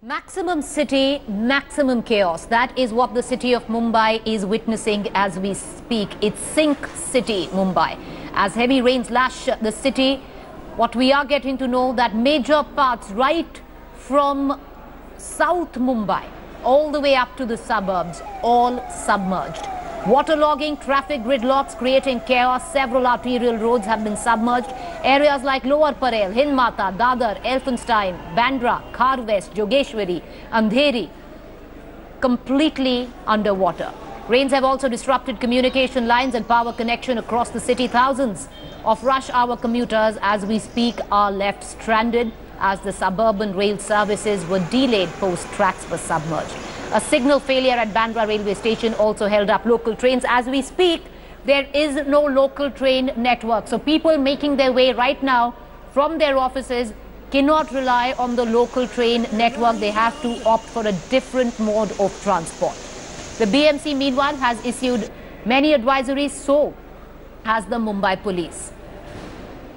Maximum city, maximum chaos. That is what the city of Mumbai is witnessing as we speak. It's sink city, Mumbai. As heavy rains lash the city, what we are getting to know that major parts right from South Mumbai all the way up to the suburbs, all submerged. Waterlogging, traffic gridlocks creating chaos. Several arterial roads have been submerged. Areas like Lower Parel, Hindmata, Dadar, Elphinstone, Bandra, Khar West, Jogeshwari, Andheri, completely underwater. Rains have also disrupted communication lines and power connection across the city. Thousands of rush hour commuters as we speak are left stranded as the suburban rail services were delayed post tracks were submerged. A signal failure at Bandra railway station also held up local trains. As we speak, there is no local train network. So people making their way right now from their offices cannot rely on the local train network. They have to opt for a different mode of transport. The BMC, meanwhile, has issued many advisories. So has the Mumbai police.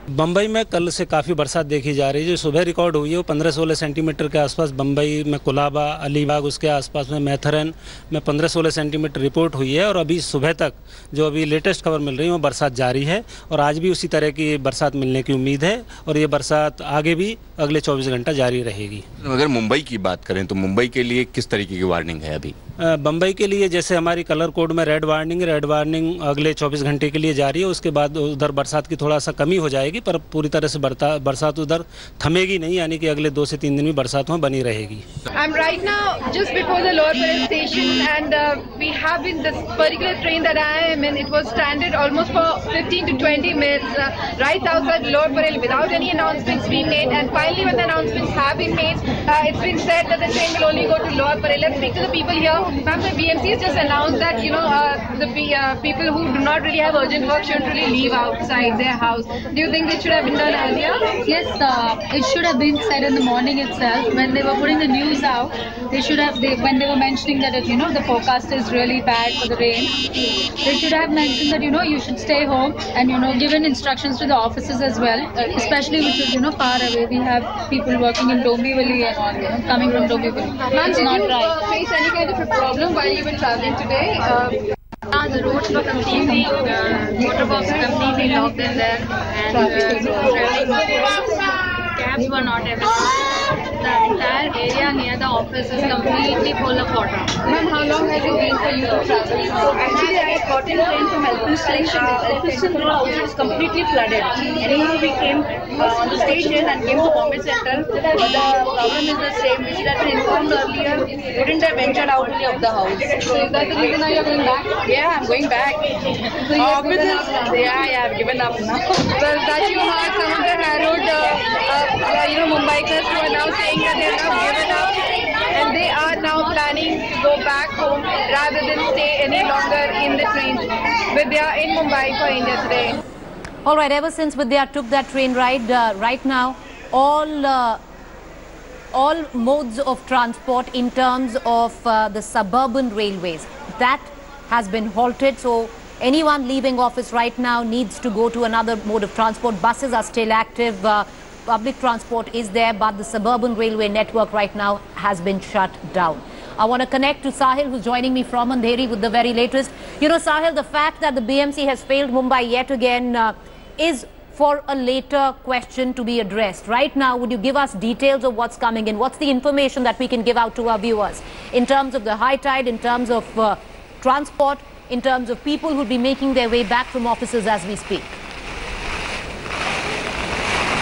Bombay में कल से काफ़ी बरसात देखी जा रही है। जो सुबह रिकॉर्ड हुई है वो 15-16 सेंटीमीटर के आसपास बम्बई में कुलाबा, अलीबाग, उसके आसपास में मैथरन में 15-16 सेंटीमीटर रिपोर्ट हुई है। और अभी सुबह तक जो अभी लेटेस्ट खबर मिल रही है वो बरसात जारी है और आज भी उसी तरह की बरसात मिलने की उम्मीद है और ये बरसात आगे भी अगले 24 घंटा जारी रहेगी। अगर मुंबई की बात करें तो मुंबई के लिए किस तरीके की वार्निंग है अभी? बम्बई के लिए जैसे हमारी कलर कोड में रेड वार्निंग अगले 24 घंटे के लिए जारी है। उसके बाद उधर बरसात की थोड़ा सा कमी हो जाएगी पर पूरी तरह से बरसात उधर थमेगी नहीं, यानी कि अगले 2 से 3 दिन में बरसात वहाँ बनी रहेगी। I'm right now just before the Lower Parel station and we have in this particular train that I am in, it was stranded almost for 15 to 20 minutes right outside Lower Parel without any announcements being made, and finally when the announcements have been made, it's been said that the train will only go to Lower Parel. Let's speak to the people here. Ma'am, the BMC has just announced that the people who do not really have urgent work shouldn't really leave outside their house. Do you think it should have been done earlier? Yes, it should have been said in the morning itself when they were putting the news out. They should have, when they were mentioning that the forecast is really bad for the rain, they should have mentioned that you should stay home and given instructions to the offices as well, especially which is far away. We have people working in Dombivli and all, coming from Dombivli. Ma'am, did you face any kind of a problem while you were traveling today? The roads were completely, motor box were completely locked in there, and cabs were not available. The entire area near the office is completely full of water. Ma'am, how long has it been for you to travel? So actually I got in train from Elphinstone Road also is completely flooded. Anyhow we came on the station and came to Bombay Central, but the problem is the same. We should have been informed earlier, wouldn't have ventured out of the house. So is that the reason now you're going back? Yeah, I'm going back. So Yeah, I've given up now. Well, that you heard some of the harrowed Mumbaikars who are now saying that they have given up and they are now planning to go back home rather than stay any longer in the train. Vidya in Mumbai for India Today. All right, ever since Vidya took that train ride, right now, all modes of transport in terms of the suburban railways, that has been halted. So anyone leaving office right now needs to go to another mode of transport. Buses are still active. Public transport is there, but the suburban railway network right now has been shut down. I want to connect to Sahil, who's joining me from Andheri with the very latest. Sahil, the fact that the BMC has failed Mumbai yet again is for a later question to be addressed. Right now, would you give us details of what's coming in? What's the information that we can give out to our viewers in terms of the high tide, in terms of transport, in terms of people who'll be making their way back from offices as we speak?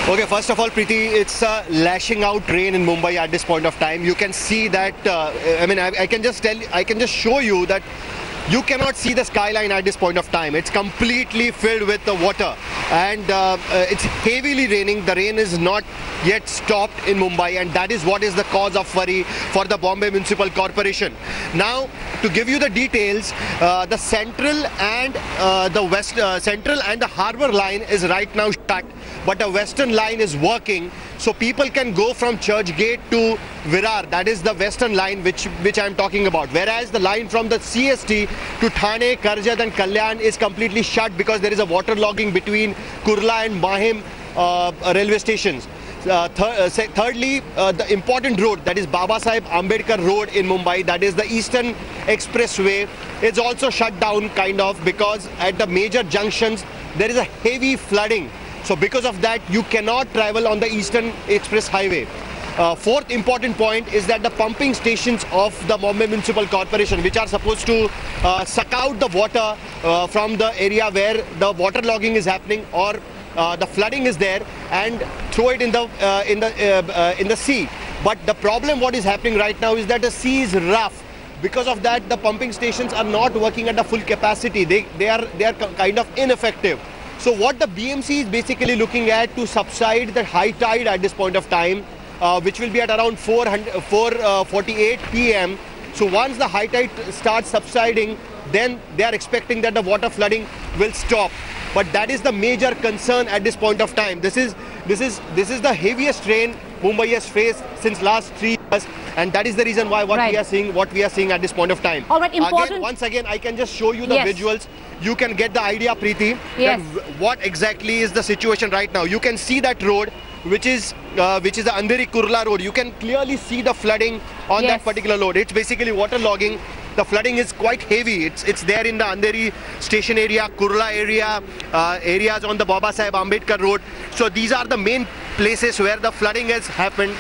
Okay, first of all, Preeti, it's a lashing out rain in Mumbai at this point of time. You can see that, I can just show you that you cannot see the skyline at this point of time. It's completely filled with the water and it's heavily raining. The rain is not yet stopped in Mumbai, and that is what is the cause of worry for the Bombay Municipal Corporation. Now, to give you the details, the central and the harbour line is right now shut, but the western line is working, so people can go from Church Gate to Virar. That is the western line which I am talking about. Whereas the line from the CST to Thane, Karjat and Kalyan is completely shut because there is a waterlogging between Kurla and Mahim railway stations. Thirdly, the important road, that is Baba Saheb Ambedkar Road in Mumbai, that is the Eastern Expressway, is also shut down kind of, because at the major junctions there is a heavy flooding. So because of that, you cannot travel on the Eastern Express Highway. Fourth important point is that the pumping stations of the Mumbai Municipal Corporation, which are supposed to suck out the water from the area where the water logging is happening, or the flooding is there, and throw it in the sea. But the problem what is happening right now is that the sea is rough. Because of that, the pumping stations are not working at the full capacity. They are kind of ineffective. So what the BMC is basically looking at to subside the high tide at this point of time, which will be at around 4:48 p.m. So once the high tide starts subsiding, then they are expecting that the water flooding will stop. But that is the major concern at this point of time. This is the heaviest rain Mumbai has faced since last 3 years, and that is the reason why what we are seeing at this point of time. All right, important. Once again, I can just show you the visuals. You can get the idea, Preeti, that what exactly is the situation right now. You can see that road, which is the Andheri Kurla road. You can clearly see the flooding on that particular road. It's basically water logging. The flooding is quite heavy. It's there in the Andheri station area, Kurla area, areas on the Baba Saheb Ambedkar Road. So these are the main places where the flooding has happened.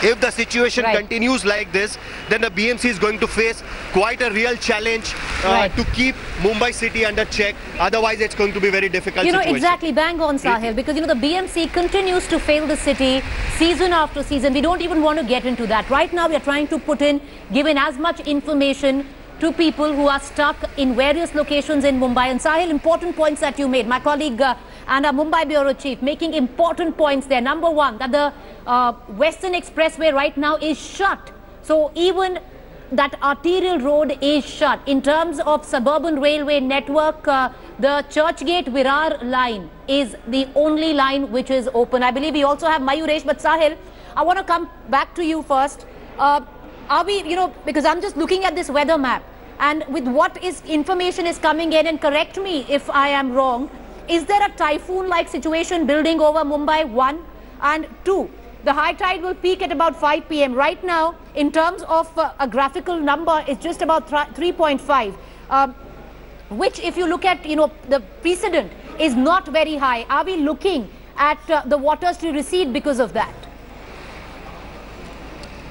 If the situation continues like this, then the BMC is going to face quite a real challenge to keep Mumbai city under check. Otherwise, it's going to be very difficult situation. Exactly, bang on, Sahil, because the BMC continues to fail the city season after season. We don't even want to get into that. Right now, we are trying to give in as much information to people who are stuck in various locations in Mumbai. And Sahil, important points that you made. My colleague and our Mumbai Bureau Chief making important points there. Number one, that the Western Expressway right now is shut. So even that arterial road is shut. In terms of suburban railway network, the Churchgate-Virar line is the only line which is open. I believe we also have Mayuresh, but Sahil, I want to come back to you first. Are we, because I'm just looking at this weather map, and with what information is coming in, and correct me if I am wrong, is there a typhoon-like situation building over Mumbai? 1, and 2, the high tide will peak at about 5 p.m. Right now, in terms of a graphical number, it's just about 3.5, which, if you look at, the precedent is not very high. Are we looking at the waters to recede because of that?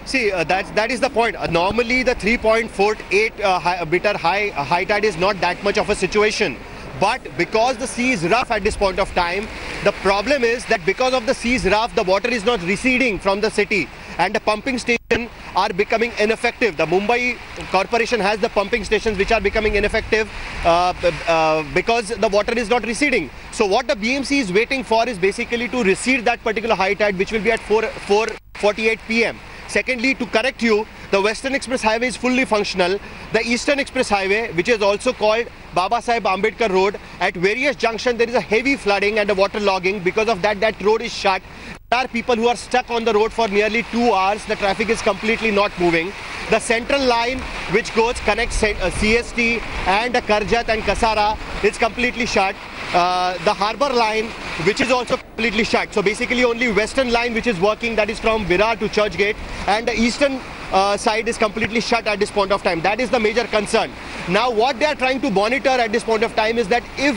See, that is the point. Normally, the 3.48 meter high tide is not that much of a situation. But because the sea is rough at this point of time, the problem is that because of the sea is rough, the water is not receding from the city, and the pumping stations are becoming ineffective. The Mumbai Corporation has the pumping stations which are becoming ineffective because the water is not receding. So what the BMC is waiting for is basically to recede that particular high tide, which will be at 4:48 p.m. Secondly, to correct you, the Western Express Highway is fully functional. The Eastern Express Highway, which is also called Baba Saheb Ambedkar Road, at various junctions there is a heavy flooding and a water logging. Because of that, that road is shut. There are people who are stuck on the road for nearly 2 hours. The traffic is completely not moving. The central line, which connects CST and Karjat and Kasara, is completely shut. The harbour line, which is also completely shut. So basically only western line which is working, that is from Virar to Churchgate, and the eastern side is completely shut at this point of time. That is the major concern. Now what they are trying to monitor at this point of time is that if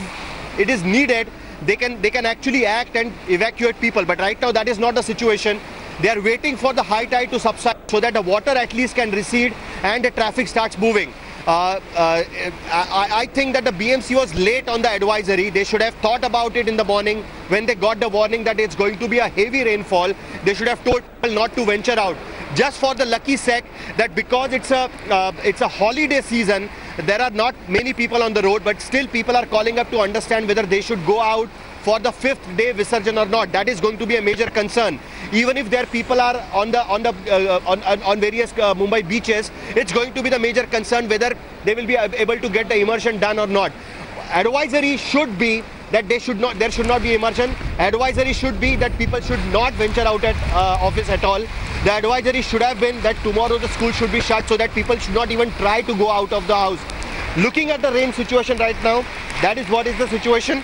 it is needed, they can actually act and evacuate people. But right now that is not the situation. They are waiting for the high tide to subside so that the water at least can recede and the traffic starts moving. I think that the BMC was late on the advisory. They should have thought about it in the morning when they got the warning that it's going to be a heavy rainfall. They should have told people not to venture out. Just for the lucky sake that because it's a holiday season, there are not many people on the road, but still people are calling up to understand whether they should go out for the 5th day Visarjan or not. That is going to be a major concern. Even if their people are on various Mumbai beaches, it's going to be the major concern whether they will be able to get the immersion done or not. Advisory should be that there should not be immersion. Advisory should be that people should not venture out at office at all. The advisory should have been that tomorrow the school should be shut so that people should not even try to go out of the house. Looking at the rain situation right now, that is what is the situation.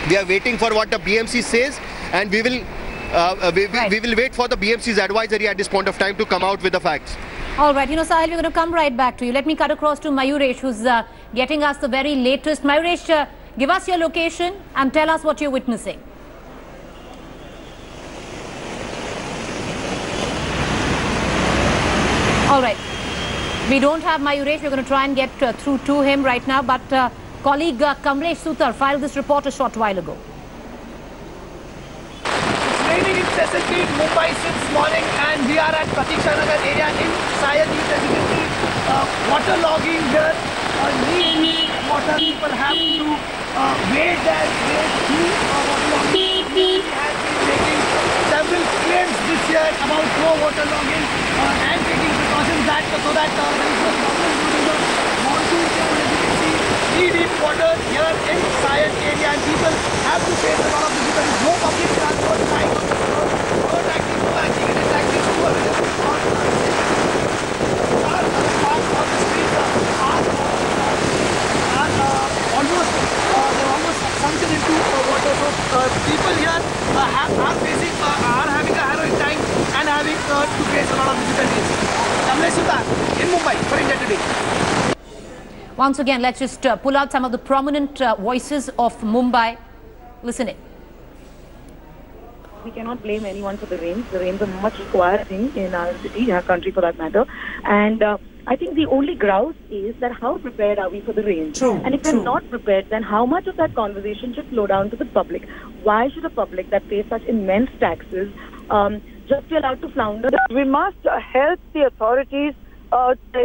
We are waiting for what the BMC says, and we will we will wait for the BMC's advisory at this point of time to come out with the facts. All right, Sahil, we're going to come right back to you. Let me cut across to Mayuresh, who's getting us the very latest. Mayuresh, give us your location and tell us what you're witnessing. All right. We don't have Mayuresh. We're going to try and get through to him right now. But colleague Kamlesh Sutar filed this report a short while ago. It's raining incessantly in Mumbai since morning, and we are at Pratiksha Nagar area in Sayed. As you can see, water logging here. Knee water. People have to wade through water logging. We have been making several claims this year about no water logging and taking precautions so that there is no problem during the monsoon season. As you can see, knee-deep water here in Sayed area, and people have to face a lot of difficulties. No public transport, no taxis, no anti-taxis too available on the streets are almost sunken into water. So people here are having a harrowing time and having to face a lot of difficulties. Kamlesh Sutar in Mumbai for India Today. Once again, let's just pull out some of the prominent voices of Mumbai. Listen in. We cannot blame anyone for the rains. The rains are much required thing in our city, our country for that matter. And I think the only grouse is that how prepared are we for the rain? True. And if we're not prepared, then how much of that conversation should flow down to the public? Why should a public that pays such immense taxes just be allowed to flounder? We must help the authorities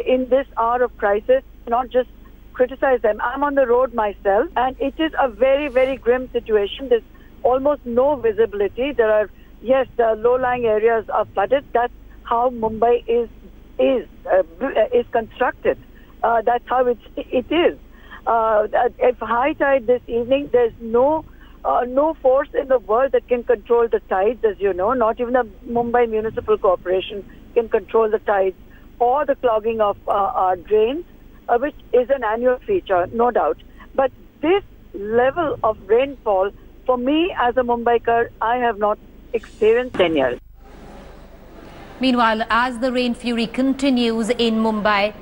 in this hour of crisis, not just criticize them. I'm on the road myself, and it is a very, very grim situation. There's almost no visibility. There are, yes, the low-lying areas are flooded. That's how Mumbai is constructed. That's how it is. If high tide this evening, there's no force in the world that can control the tides, as you know. Not even the Mumbai Municipal Corporation can control the tides or the clogging of our drains, which is an annual feature, no doubt. But this level of rainfall, for me as a Mumbaikar, I have not experienced 10 years. Meanwhile, as the rain fury continues in Mumbai,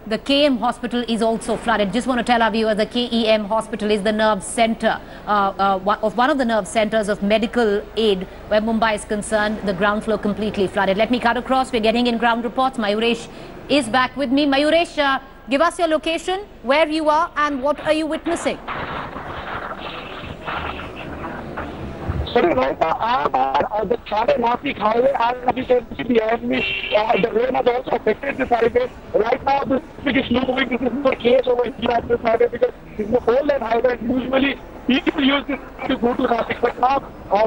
the KM hospital is also flooded. Just want to tell our viewers, the KEM hospital is the nerve center of one of the nerve centers of medical aid where Mumbai is concerned. The ground floor completely flooded. Let me cut across. We're getting in ground reports. Mayuresh is back with me. Mayuresh, give us your location, where you are, and what are you witnessing? Sorry, right now I'm the Chennai-Nashik highway, and you can see behind me, the rain has also affected this highway. Right now, this is slow moving. This is no case over here at this highway because it's a four-lane highway. Usually, people use this to go to Nashik, but now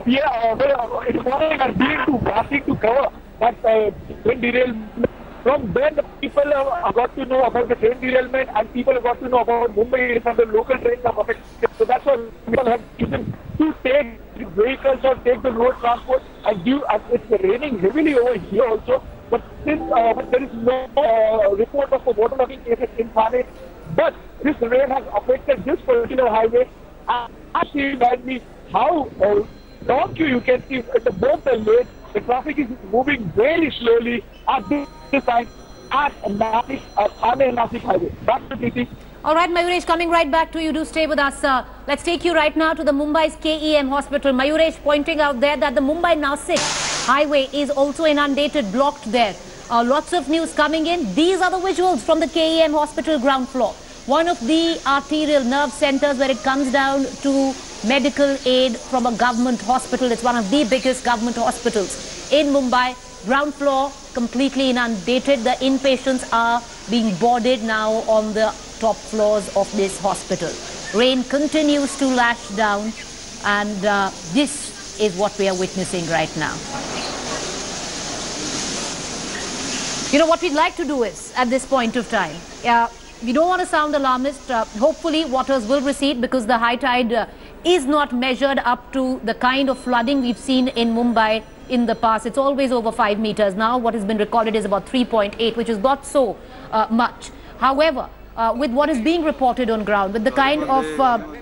we are in the morning and being too drastic to cover that train derailment. From then, the people have got to know about the train derailment, and people have got to know about Mumbai and the local trains are affected. So that's why people have chosen to take vehicles or take the road transport and give. And it's raining heavily over here also, but since there is no report of waterlogging cases in Thane, but this rain has affected this particular highway. And I see that means how long you can see both the lanes. The traffic is moving very slowly at this time at Thane Nashik highway. Back to TT. All right, Mayuresh, coming right back to you. Do stay with us. Let's take you right now to the Mumbai's KEM hospital. Mayuresh pointing out there that the Mumbai-Nasik highway is also inundated, blocked there. Lots of news coming in. These are the visuals from the KEM hospital ground floor. One of the arterial nerve centers where it comes down to medical aid from a government hospital. It's one of the biggest government hospitals in Mumbai. Ground floor completely inundated. The inpatients are being boarded now on the top floors of this hospital. Rain continues to lash down, and this is what we are witnessing right now. You know, what we'd like to do is, at this point of time, we don't want to sound alarmist. Hopefully, waters will recede because the high tide is not measured up to the kind of flooding we've seen in Mumbai in the past. It's always over 5 meters. Now, what has been recorded is about 3.8, which is not so much. However, with what is being reported on ground, with the kind of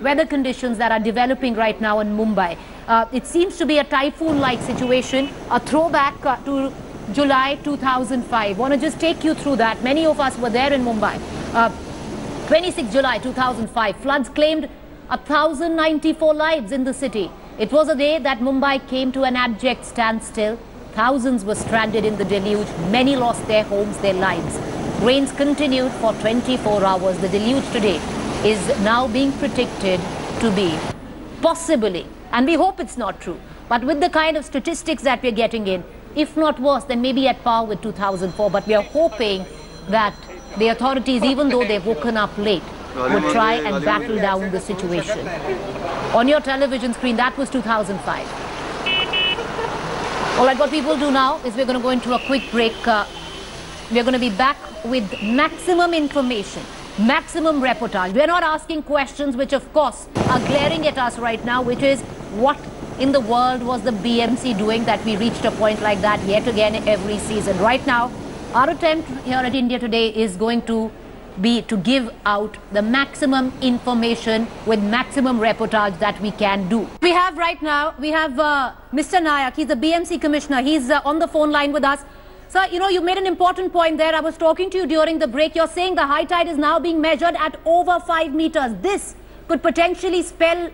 weather conditions that are developing right now in Mumbai, It seems to be a typhoon-like situation, a throwback to July 2005. Want to just take you through that. Many of us were there in Mumbai. 26 July 2005, floods claimed 1,094 lives in the city. It was a day that Mumbai came to an abject standstill. Thousands were stranded in the deluge. Many lost their homes, their lives. Rains continued for 24 hours. The deluge today is now being predicted to be possibly, and we hope it's not true, but with the kind of statistics that we're getting in, if not worse, then maybe at par with 2004. But we are hoping that the authorities, even though they've woken up late, would try and battle down the situation. On your television screen, that was 2005. All right, what we will do now is we're going to go into a quick break. We're going to be back with maximum information, maximum reportage. We're not asking questions which, of course, are glaring at us right now, which is what in the world was the BMC doing that we reached a point like that yet again every season. Right now, our attempt here at India Today is going to be to give out the maximum information with maximum reportage that we can do. We have right now, we have Mr. Nayak. He's the BMC Commissioner. He's on the phone line with us. Sir, you know, you made an important point there. I was talking to you during the break. You're saying the high tide is now being measured at over 5 meters. This could potentially spell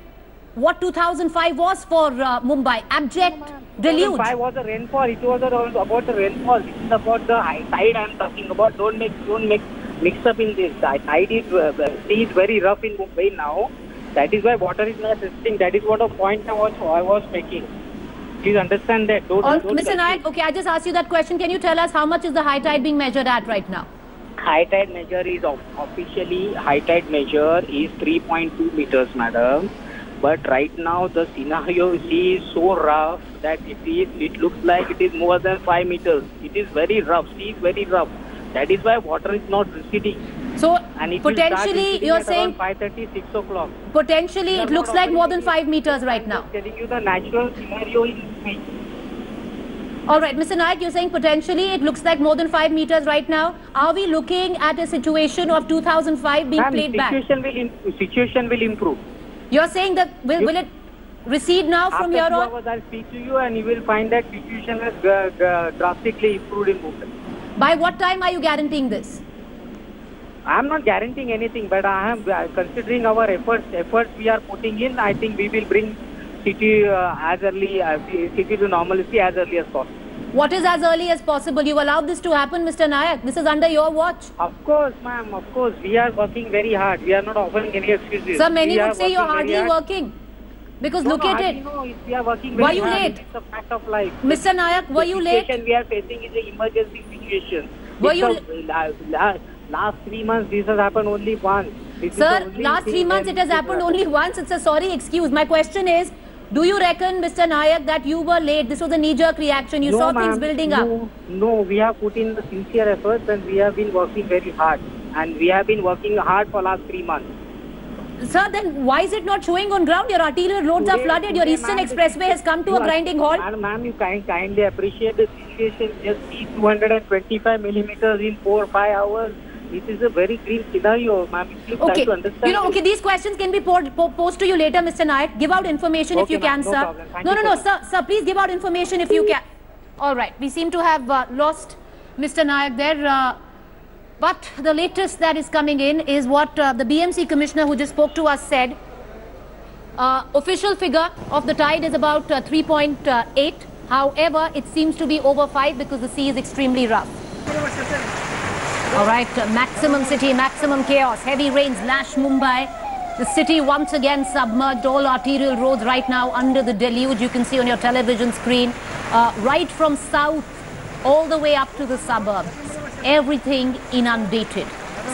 what 2005 was for Mumbai, abject deluge. 2005 was the rainfall. It was about the rainfall. This is about the high tide I'm talking about. Don't mix up in this. The tide is very rough in Mumbai now. That is why water is not resisting. That is what a point I was making. Please understand that. Don't Mr. Nayak, okay, I just asked you that question. Can you tell us how much is the high tide being measured at right now? High tide measure is officially, high tide measure is 3.2 meters, madam. But right now the scenario is so rough that it looks like it is more than 5 meters. It is very rough. Sea is very rough. That is why water is not receding. So and potentially you're saying 5:30, 6 o'clock. Potentially it looks like more than 5 meters right now. I'm telling you the natural scenario in sea. All right, Mr. Nayak, you're saying potentially it looks like more than 5 meters right now. Are we looking at a situation of 2005 being played back? Situation will improve. You're saying that will it recede now from here on? After 2 hours I'll speak to you and you will find that situation has drastically improved in Mumbai. By what time are you guaranteeing this? I'm not guaranteeing anything, but I am considering our efforts we are putting in. I think we will bring city city to normalcy as early as possible. What is as early as possible? You allowed this to happen, Mr. Nayak. This is under your watch. Of course, ma'am. Of course. We are working very hard. We are not offering any excuses. Sir, many would say you're hardly working. Because look at it. No, we are working very hard. Were you late? It's a fact of life. Mr. Nayak, were you late? The situation we are facing is an emergency situation. Were you last 3 months this has happened only once. Sir, last 3 months it has happened only once. It's a sorry excuse. My question is, do you reckon, Mr. Nayak, that you were late? This was a knee-jerk reaction. You saw things building up. No, we have put in the sincere efforts and we have been working very hard. And we have been working hard for last 3 months. Sir, then why is it not showing on ground? Your arterial roads are flooded. Your Eastern Expressway has come to a grinding halt. Ma'am, you kindly appreciate the situation. Just see 225 millimeters in 4 or 5 hours. This is a very grim scenario, ma'am. Okay, to understand. You know, okay, these questions can be posed to you later, Mr. Nayak. Give out information if you can, sir. No, sir, please give out information if you can. All right, we seem to have lost Mr. Nayak there. But the latest that is coming in is what the BMC Commissioner who just spoke to us said. Official figure of the tide is about 3.8. However, it seems to be over 5 because the sea is extremely rough. All right, maximum city, maximum chaos. Heavy rains lash Mumbai. The city once again submerged. All arterial roads right now under the deluge. You can see on your television screen. Right from south all the way up to the suburbs. Everything inundated.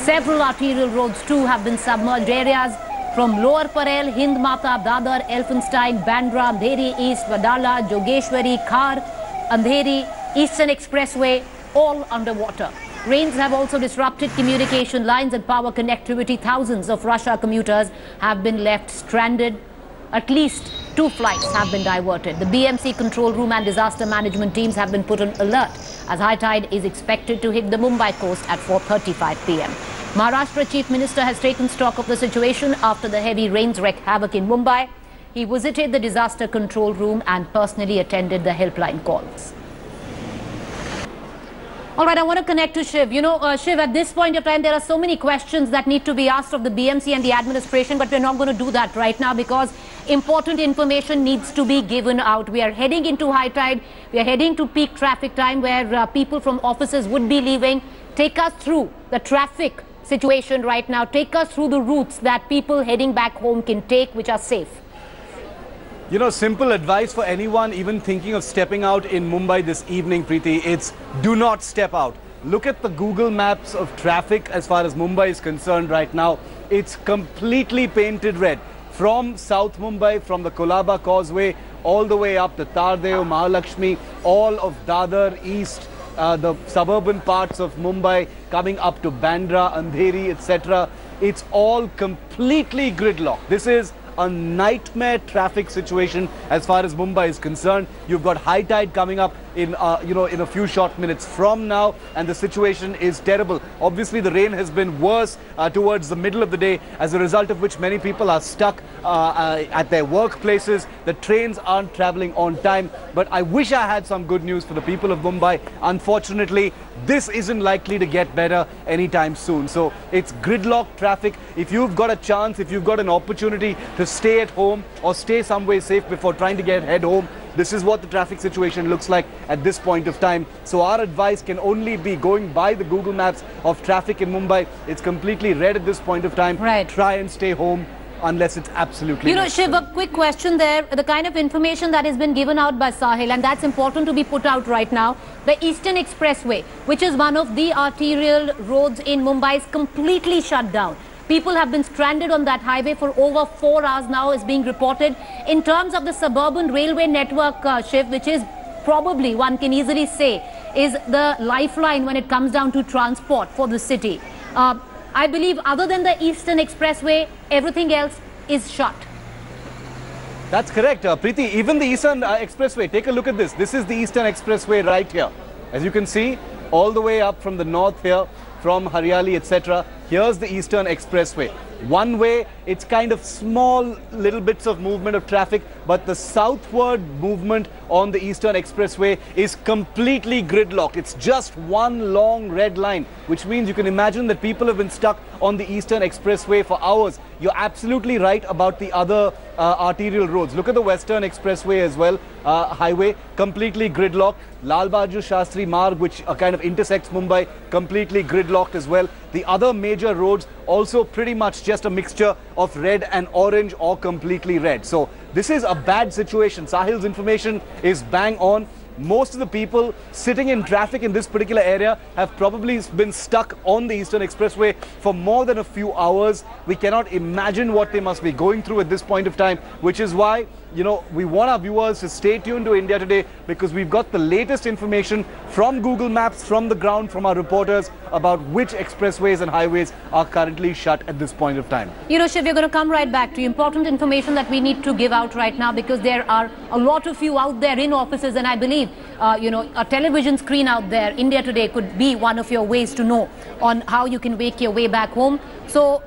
Several arterial roads too have been submerged. Areas from Lower Parel, Hind Mata, Dadar, Elphinstone, Bandra, Andheri East, Vadala, Jogeshwari, Khar, Andheri, Eastern Expressway, all underwater. Rains have also disrupted communication lines and power connectivity. Thousands of Russia commuters have been left stranded. At least 2 flights have been diverted. The BMC control room and disaster management teams have been put on alert as high tide is expected to hit the Mumbai coast at 4:35 p.m. Maharashtra Chief Minister has taken stock of the situation after the heavy rains wreaked havoc in Mumbai. He visited the disaster control room and personally attended the helpline calls. All right, I want to connect to Shiv. You know, Shiv, at this point of time, there are so many questions that need to be asked of the BMC and the administration, but we're not going to do that right now because important information needs to be given out. We are heading into high tide. We are heading to peak traffic time where people from offices would be leaving. Take us through the traffic situation right now. Take us through the routes that people heading back home can take, which are safe. You know, simple advice for anyone even thinking of stepping out in Mumbai this evening, Preeti, it's do not step out. Look at the Google Maps of traffic as far as Mumbai is concerned right now. It's completely painted red. From South Mumbai, from the Kolaba Causeway, all the way up to Tardeo, Mahalakshmi, all of Dadar, East, the suburban parts of Mumbai, coming up to Bandra, Andheri, etc. It's all completely gridlocked. This is a nightmare traffic situation as far as Mumbai is concerned. You've got high tide coming up in in a few short minutes from now, and the situation is terrible. Obviously, the rain has been worse towards the middle of the day, as a result of which many people are stuck at their workplaces. The trains aren't traveling on time. But I wish I had some good news for the people of Mumbai. Unfortunately, this isn't likely to get better anytime soon. So it's gridlock traffic. If you've got a chance, if you've got an opportunity to stay at home or stay somewhere safe before trying to head home, this is what the traffic situation looks like at this point of time. So our advice can only be going by the Google Maps of traffic in Mumbai. It's completely red at this point of time. Right. Try and stay home unless it's absolutely You know, necessary. Shiv, a quick question there. The kind of information that has been given out by Sahil, and that's important to be put out right now. The Eastern Expressway, which is one of the arterial roads in Mumbai, is completely shut down. People have been stranded on that highway for over 4 hours now, is being reported. In terms of the suburban railway network, Shiv, which is probably, one can easily say, is the lifeline when it comes down to transport for the city. I believe other than the Eastern Expressway, everything else is shut. That's correct, Preeti. Even the Eastern Expressway, take a look at this. This is the Eastern Expressway right here. As you can see, all the way up from the north here, from Haryali, etc. Here's the Eastern Expressway. One way, it's kind of small little bits of movement of traffic, but the southward movement on the Eastern Expressway is completely gridlocked. It's just one long red line, which means you can imagine that people have been stuck on the Eastern Expressway for hours. You're absolutely right about the other arterial roads. Look at the Western Expressway as well, highway, completely gridlocked. Lal Bahadur Shastri Marg, which kind of intersects Mumbai, completely gridlocked as well. The other major roads also pretty much just a mixture of red and orange or completely red. So this is a bad situation. Sahil's information is bang on. Most of the people sitting in traffic in this particular area have probably been stuck on the Eastern Expressway for more than a few hours. We cannot imagine what they must be going through at this point of time, which is why, you know, we want our viewers to stay tuned to India Today, because we've got the latest information from Google Maps, from the ground, from our reporters about which expressways and highways are currently shut at this point of time. You know, Shiv, we're going to come right back to you. Important information that we need to give out right now, because there are a lot of you out there in offices, and I believe, you know, a television screen out there, India Today, could be one of your ways to know on how you can make your way back home. So,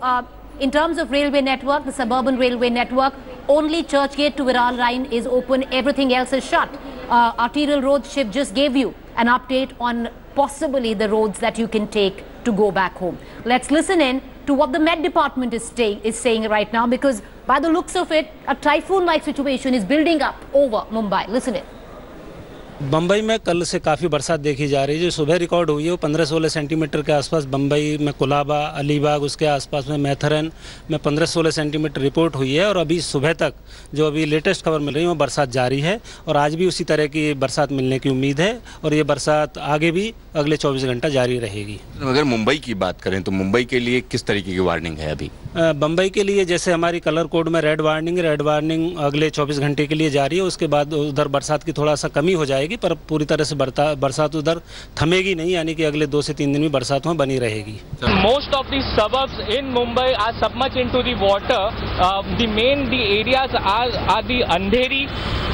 in terms of railway network, the suburban railway network, only Churchgate to Viral line is open. Everything else is shut. Arterial roads, Shiv just gave you an update on possibly the roads that you can take to go back home. Let's listen in to what the Met Department is saying right now, because by the looks of it, a typhoon-like situation is building up over Mumbai. Listen in. Bombay में कल से काफ़ी बरसात देखी जा रही है। जो सुबह रिकॉर्ड हुई है वो 15-16 सेंटीमीटर के आसपास बम्बई में कुलाबा, अलीबाग, उसके आसपास में मैथरन में 15-16 सेंटीमीटर रिपोर्ट हुई है। और अभी सुबह तक जो अभी लेटेस्ट खबर मिल रही है वो बरसात जारी है, और आज भी उसी तरह की बरसात मिलने की उम्मीद है, और ये बरसात आगे भी अगले 24 घंटा जारी रहेगी। अगर मुंबई की बात करें तो मुंबई के लिए किस तरीके की वार्निंग है अभी? बम्बई के लिए जैसे हमारी कलर कोड में रेड वार्निंग अगले 24 घंटे के लिए जारी है। उसके बाद उधर बरसात की थोड़ा सा कमी हो जाएगी, पर पूरी तरह से बरसात उधर थमेगी नहीं, यानी कि अगले 2 से 3 दिन में बरसात वहाँ बनी रहेगी। Most of the suburbs in Mumbai are submerged into the water. The areas are the Andheri,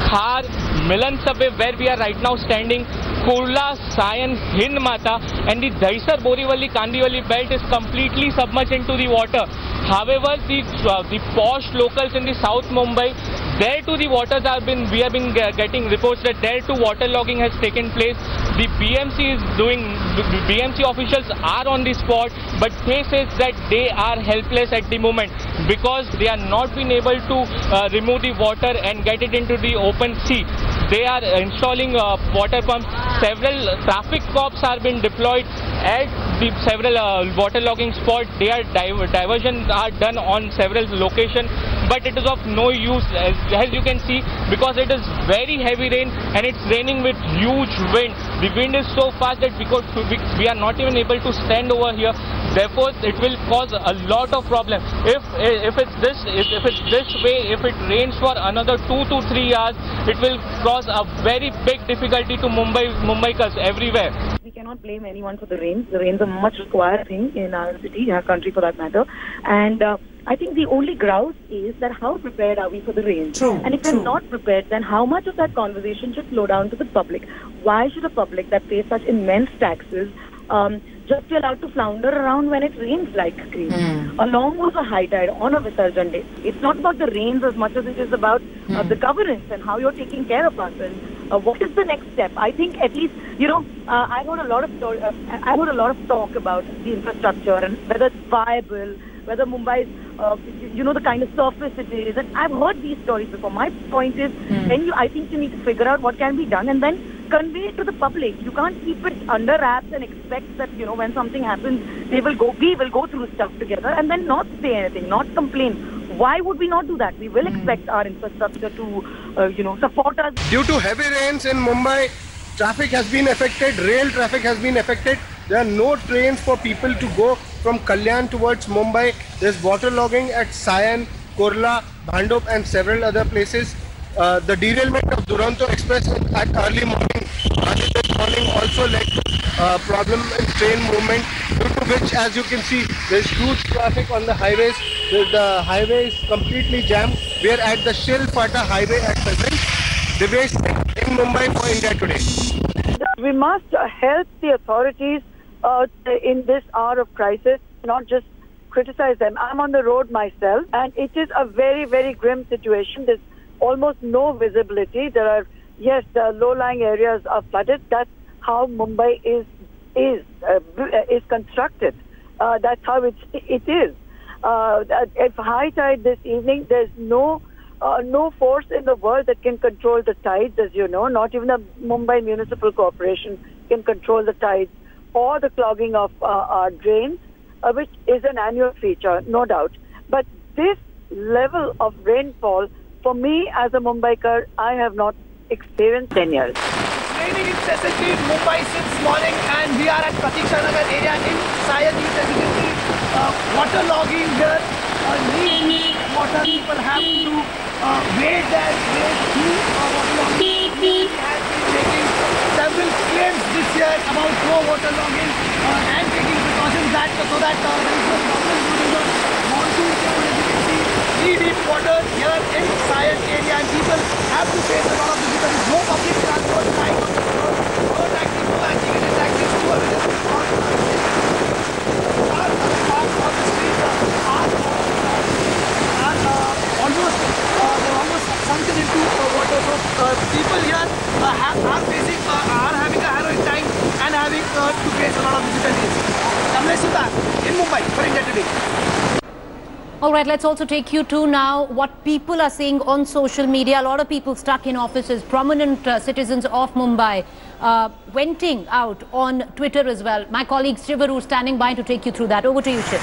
Khar, Milan subway where we are right now standing, Kurla, Sion, Hind Mata, and the Daisar, Borivali, Kandivalli belt is completely submerged into the water. However, the posh locals in the South Mumbai, There too the waters have been, we have been getting reports that there too water logging has taken place. The BMC BMC officials are on the spot, but they say that they are helpless at the moment because they are not being able to remove the water and get it into the open sea. They are installing water pumps. Several traffic cops are being deployed at the several water logging spots. Their diversions are done on several locations, but it is of no use as you can see because it is very heavy rain and it's raining with huge wind. The wind is so fast that we are not even able to stand over here. Therefore, it will cause a lot of problems. If it's this way, if it rains for another 2 to 3 hours, it will cause a very big difficulty to Mumbaikars everywhere. We cannot blame anyone for the rains. The rains are much required thing in our city, our country for that matter. And I think the only grouse is that how prepared are we for the rain? True, and if we're not prepared, then how much of that conversation should flow down to the public? Why should a public that pays such immense taxes just be allowed to flounder around when it rains like crazy? Along with a high tide on a Visarjan day, it's not about the rains as much as it is about the governance and how you're taking care of us and what is the next step. I think at least, I heard a lot of talk about the infrastructure and whether it's viable, whether Mumbai's, the kind of surface it is. And I've heard these stories before. My point is, I think you need to figure out what can be done and then convey it to the public. You can't keep it under wraps and expect that, when something happens, we will go through stuff together and then not say anything, not complain. Why would we not do that? We will expect our infrastructure to, support us. Due to heavy rains in Mumbai, traffic has been affected, rail traffic has been affected. There are no trains for people to go from Kalyan towards Mumbai. There's waterlogging at Sion, Kurla, Bhandop and several other places. The derailment of Duronto Express at early morning also led to problem in train movement, due to which, as you can see, there's huge traffic on the highways. The highway is completely jammed. We are at the Shil-Fata highway at present. Devesh in Mumbai for India Today. We must help the authorities in this hour of crisis, not just criticize them. I'm on the road myself and it is a very, very grim situation. There's almost no visibility. There are, yes, the low-lying areas are flooded. That's how Mumbai is constructed. That's how it is. If high tide this evening, there's no force in the world that can control the tides, as you know. Not even the Mumbai Municipal Corporation can control the tides or the clogging of our drains, which is an annual feature, no doubt. But this level of rainfall, for me as a Mumbaikar, I have not experienced 10 years. It's raining incessantly in Mumbai since morning and we are at Pratiksha Nagar area in Sion. As you can see, water logging here. Water people have to wade their way through water logging. We have been making several claims this year about no water logging and taking precautions so that there is no problem during the monsoon. As you can see, knee-deep water here in Sion area and people have to face a lot of difficulties. No public transport line, no taxis, no anti-taxis, no available cars on the streets are almost sunken into water. So people here are having a harrowing time and having to face a lot of difficulties. In Mumbai for India Today. All right, let's also take you to now what people are saying on social media. A lot of people stuck in offices, prominent citizens of Mumbai, venting out on Twitter as well. My colleague Shivaru standing by to take you through that. Over to you, Shiv.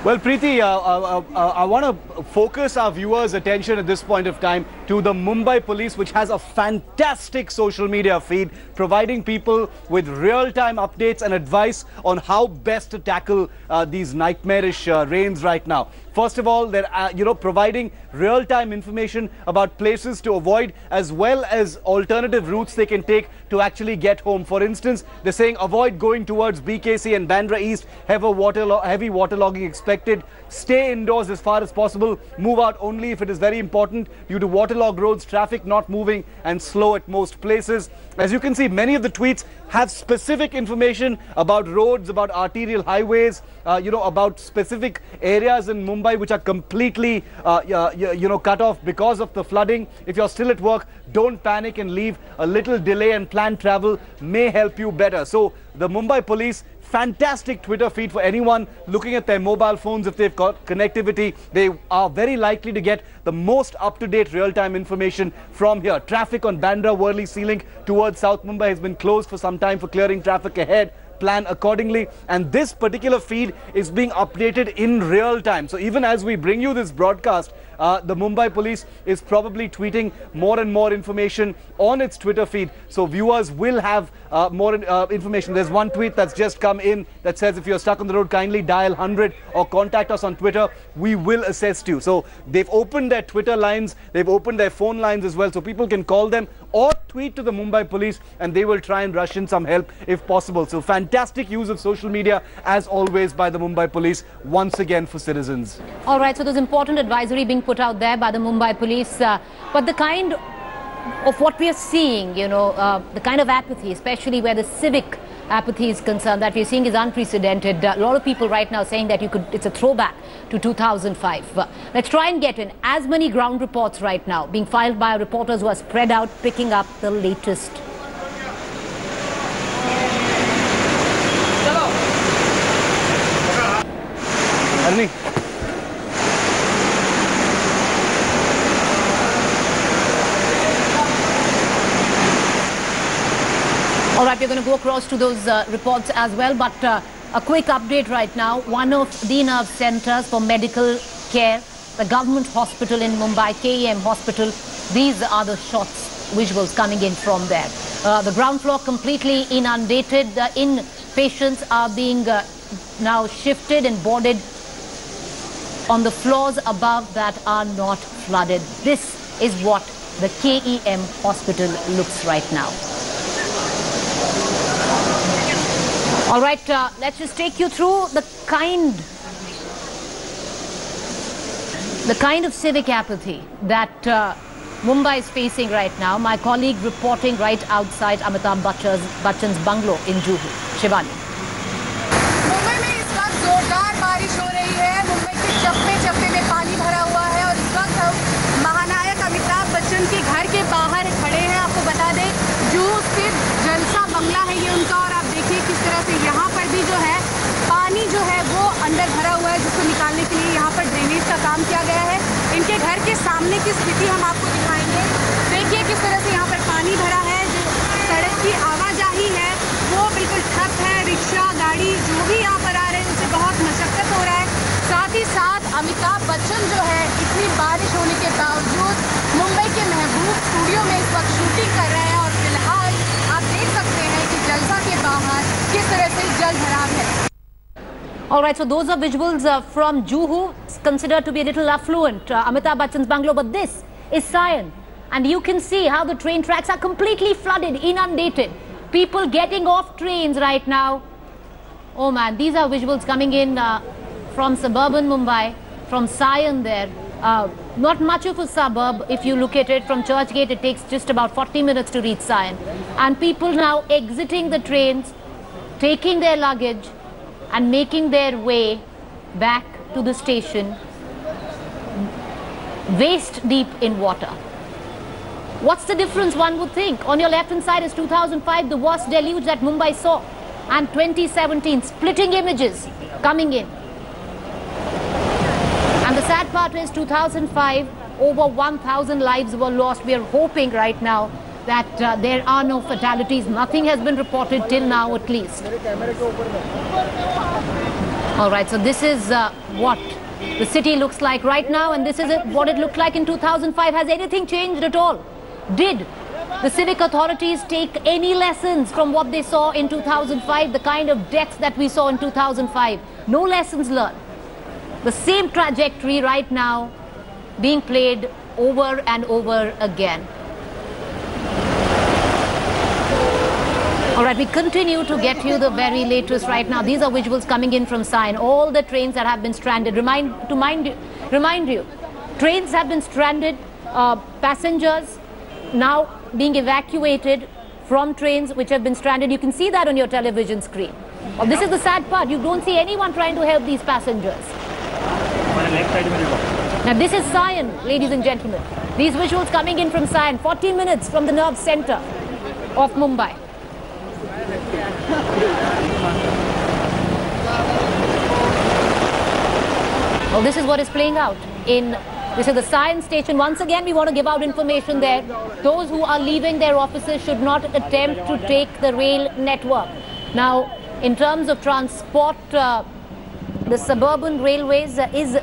Well, Preeti, I want to focus our viewers' attention at this point of time to the Mumbai police, which has a fantastic social media feed, providing people with real-time updates and advice on how best to tackle these nightmarish rains right now. First of all, they're providing real-time information about places to avoid as well as alternative routes they can take to actually get home. For instance, they're saying avoid going towards BKC and Bandra East, heavy waterlogging expected. Stay indoors as far as possible. Move out only if it is very important due to water waterlogged roads, traffic not moving and slow at most places. As you can see, many of the tweets have specific information about roads, about arterial highways, about specific areas in Mumbai which are completely, cut off because of the flooding. If you're still at work, don't panic and leave. A little delay and planned travel may help you better. So the Mumbai police, fantastic Twitter feed for anyone looking at their mobile phones. If they've got connectivity, they are very likely to get the most up-to-date real-time information from here. Traffic on Bandra-Worli Sea Link towards South Mumbai has been closed for some time for clearing traffic ahead. Plan accordingly, and this particular feed is being updated in real time. So even as we bring you this broadcast, the Mumbai police is probably tweeting more and more information on its Twitter feed, so viewers will have more information. There's one tweet that's just come in that says, if you're stuck on the road, kindly dial 100 or contact us on Twitter. We will assist you. So they've opened their Twitter lines, they've opened their phone lines as well, so people can call them or tweet to the Mumbai police and they will try and rush in some help if possible. So fantastic use of social media as always by the Mumbai police once again for citizens. All right, so there's important advisory being put out there by the Mumbai police, but the kind of what we are seeing, the kind of apathy, especially where the civic apathy is concerned, that we're seeing is unprecedented. A lot of people right now saying that it's a throwback to 2005. Let's try and get in as many ground reports right now being filed by reporters who are spread out, picking up the latest. All right, we're going to go across to those reports as well, but a quick update right now. One of the nerve centers for medical care, the government hospital in Mumbai, KEM hospital, these are the shots, visuals coming in from there. The ground floor completely inundated. Inpatients are being now shifted and boarded on the floors above that are not flooded. This is what the KEM hospital looks right now. All right, let's just take you through the kind of civic apathy that Mumbai is facing right now. My colleague reporting right outside Amitabh Bachchan's bungalow in Juhu. Shivani. Mumbai में इस वक्त जोरदार बारिश हो रही है। मुंबई के चप्पे-चप्पे में पानी भरा हुआ है और इस वक्त हम महानायक अमिताभ बच्चन के घर के बाहर खड़े हैं। आपको बता दें, जुहू स्थित जलसा बंगला है ये उनका, और आप देखिए किस तरह से यहाँ पर भी जो है पानी जो है वो अंदर भरा हुआ है, जिसको निकालने के लिए यहाँ पर ड्रेनेज का काम किया गया है। इनके घर के सामने की स्थिति हम आपको दिखाएंगे। देखिए किस तरह से यहाँ पर पानी भरा है। जो सड़क की आवाजाही है वो बिल्कुल ठप है। रिक्शा, गाड़ी जो भी यहाँ पर आ रहे हैं उनसे बहुत मशक्कत हो रहा है। साथ ही साथ अमिताभ बच्चन जो है इतनी बारिश होने के बावजूद मुंबई के महबूब स्टूडियो में इस वक्त शूटिंग कर रहे हैं, और फिलहाल आप देख सकते हैं कि जलसा के बाहर किस तरह से जल भराव है। All right, so those are visuals from Juhu. It's considered to be a little affluent, Amitabh Bachchan's bungalow, but this is Sion. And you can see how the train tracks are completely flooded, inundated. People getting off trains right now. Oh man, these are visuals coming in from suburban Mumbai, from Sion there. Not much of a suburb if you look at it. From Churchgate, it takes just about 40 minutes to reach Sion. And people now exiting the trains, taking their luggage and making their way back to the station, waist deep in water. What's the difference, one would think? On your left hand side is 2005, the worst deluge that Mumbai saw, and 2017, splitting images coming in. And the sad part is 2005, over 1,000 lives were lost. We are hoping right now that there are no fatalities. Nothing has been reported till now at least. All right, so this is what the city looks like right now, and this is what it looked like in 2005. Has anything changed at all? Did the civic authorities take any lessons from what they saw in 2005, the kind of deaths that we saw in 2005? No lessons learned. The same trajectory right now being played over and over again. All right, we continue to get you the very latest right now. These are visuals coming in from Sion. All the trains that have been stranded. Remind you, trains have been stranded passengers now being evacuated from trains which have been stranded. You can see that on your television screen. Well, this is the sad part. You don't see anyone trying to help these passengers. Now this is Sion, ladies and gentlemen. These visuals coming in from Sion, 40 minutes from the nerve center of Mumbai. Well, this is what is playing out in, this is the Sion station. Once again, we want to give out information there. Those who are leaving their offices should not attempt to take the rail network. Now, in terms of transport, the suburban railways is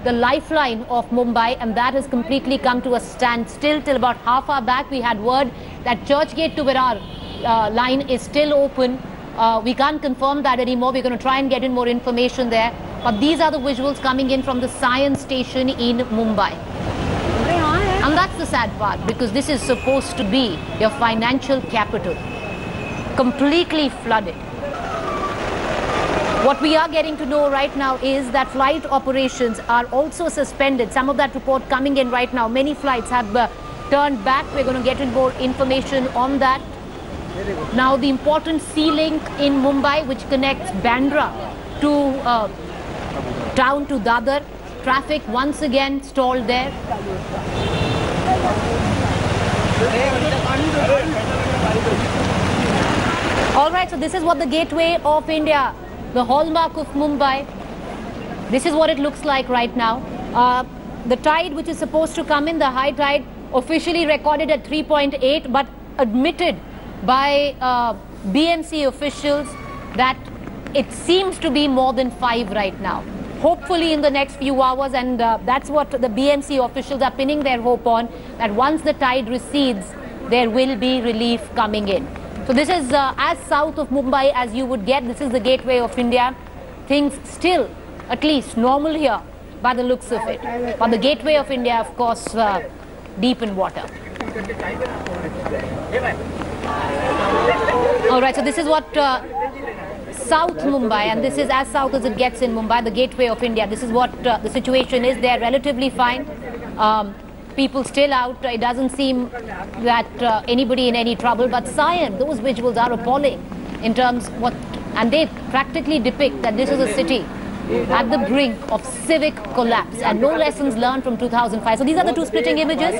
the lifeline of Mumbai, and that has completely come to a standstill. Till about half hour back, we had word that Churchgate to Virar line is still open. We can't confirm that anymore. We're going to try and get in more information there. But these are the visuals coming in from the Sion station in Mumbai. And that's the sad part, because this is supposed to be your financial capital, completely flooded. What we are getting to know right now is that flight operations are also suspended. Some of that report coming in right now. Many flights have turned back. We're going to get in more information on that. Now, the important sea link in Mumbai, which connects Bandra to down to Dadar, traffic once again stalled there. All right, so this is what the gateway of India, the hallmark of Mumbai, this is what it looks like right now. The tide which is supposed to come in, the high tide, officially recorded at 3.8, but admitted by BMC officials that it seems to be more than 5 right now. Hopefully in the next few hours, and that's what the BMC officials are pinning their hope on, that once the tide recedes, there will be relief coming in. So this is as south of Mumbai as you would get. This is the gateway of India. Things still, at least, normal here by the looks of it. But the gateway of India, of course, deep in water. All right, so this is what South Mumbai, and this is as south as it gets in Mumbai, the gateway of India. This is what the situation is. They are relatively fine. People still out. It doesn't seem that anybody in any trouble. But Sion, those visuals are appalling in terms what, and they practically depict that this is a city at the brink of civic collapse, and no lessons learned from 2005. So these are the two splitting images.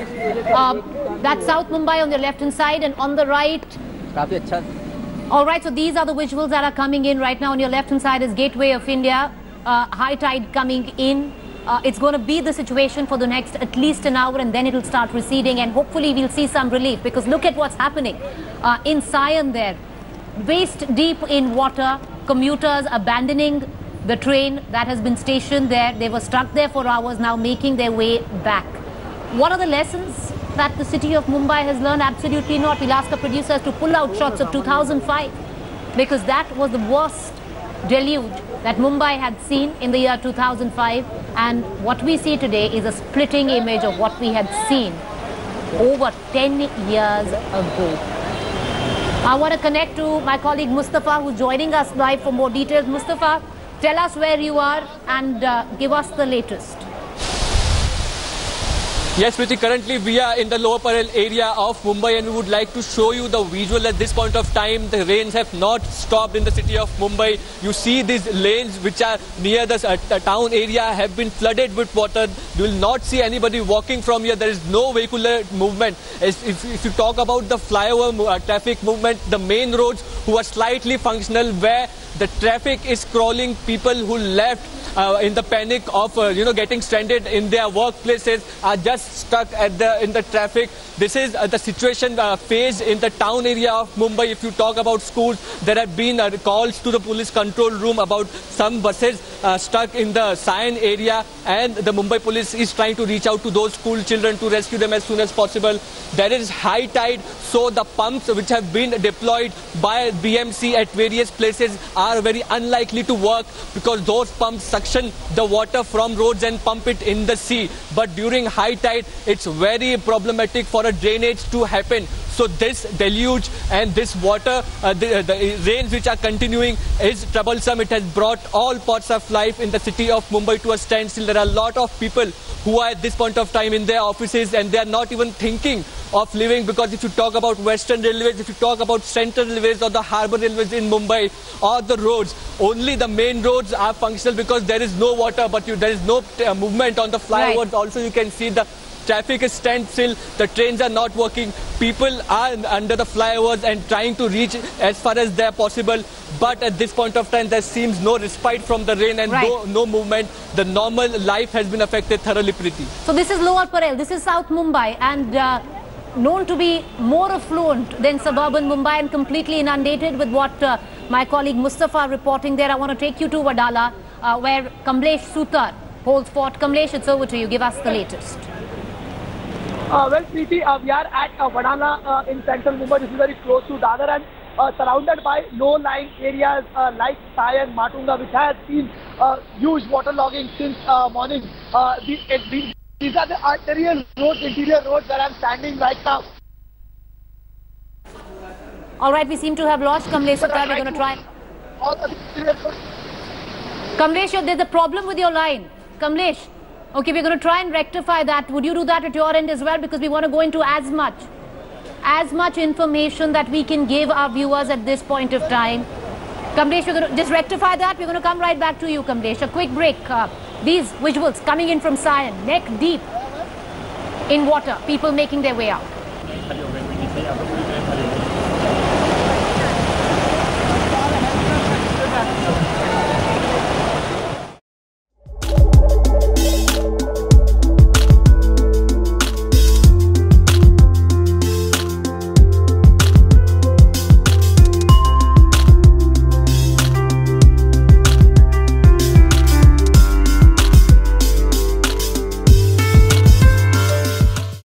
That's South Mumbai on the left hand side, and on the right. All right, so these are the visuals that are coming in right now. On your left hand side is gateway of India, high tide coming in. It's going to be the situation for the next at least an hour, and then it'll start receding, and hopefully we'll see some relief, because look at what's happening in Sion there. Waist deep in water, commuters abandoning the train that has been stationed there. They were stuck there for hours, now making their way back. What are the lessons that the city of Mumbai has learned? Absolutely not. We'll ask our producers to pull out shots of 2005, because that was the worst deluge that Mumbai had seen in the year 2005, and what we see today is a splitting image of what we had seen over 10 years ago. I want to connect to my colleague Mustafa, who's joining us live for more details. Mustafa, tell us where you are and give us the latest. Yes, Priti, currently we are in the lower Parel area of Mumbai, and we would like to show you the visual at this point of time. The rains have not stopped in the city of Mumbai. You see these lanes which are near the town area have been flooded with water. You will not see anybody walking from here. There is no vehicular movement. If you talk about the flyover traffic movement, the main roads who are slightly functional, where the traffic is crawling, people who left in the panic of getting stranded in their workplaces are just stuck in the traffic. This is the situation faced in the town area of Mumbai. If you talk about schools, there have been calls to the police control room about some buses stuck in the Sion area, and the Mumbai police is trying to reach out to those school children to rescue them as soon as possible. There is high tide, so the pumps which have been deployed by BMC at various places are very unlikely to work, because those pumps suction the water from roads and pump it in the sea. But during high tide, it's very problematic for a drainage to happen. So this deluge and this water, the rains which are continuing is troublesome. It has brought all parts of life in the city of Mumbai to a standstill. There are a lot of people who are at this point of time in their offices and they are not even thinking of living, because if you talk about Western Railways, if you talk about Central Railways or the Harbour Railways in Mumbai or the roads, only the main roads are functional because there is no water, but there is no movement on the flyovers. Right. Also, you can see the traffic is standstill, the trains are not working, people are under the flyovers and trying to reach as far as they are possible. But at this point of time, there seems no respite from the rain and no movement. The normal life has been affected thoroughly, Preeti. So this is Lower Parel, this is South Mumbai, and known to be more affluent than suburban Mumbai and completely inundated, with what my colleague Mustafa reporting there. I want to take you to Wadala, where Kamlesh Sutar holds fort. Kamlesh, it's over to you. Give us the latest. Well, Preeti, we are at Wadala in central Mumbai. This is very close to Dadar and surrounded by low-lying areas like Sayan, Matunga, which has seen huge waterlogging since morning. These are the arterial roads, interior roads where I'm standing right now. All right, we seem to have lost Kamlesh Sutar. We're going to try. Kamlesh, there's a problem with your line. Kamlesh. Okay, we're going to try and rectify that. Would you do that at your end as well? Because we want to go into as much information that we can give our viewers at this point of time. Kamlesh, we're going to just rectify that. We're going to come right back to you, Kamlesh. A quick break. These visuals coming in from Sion, neck deep in water. People making their way out.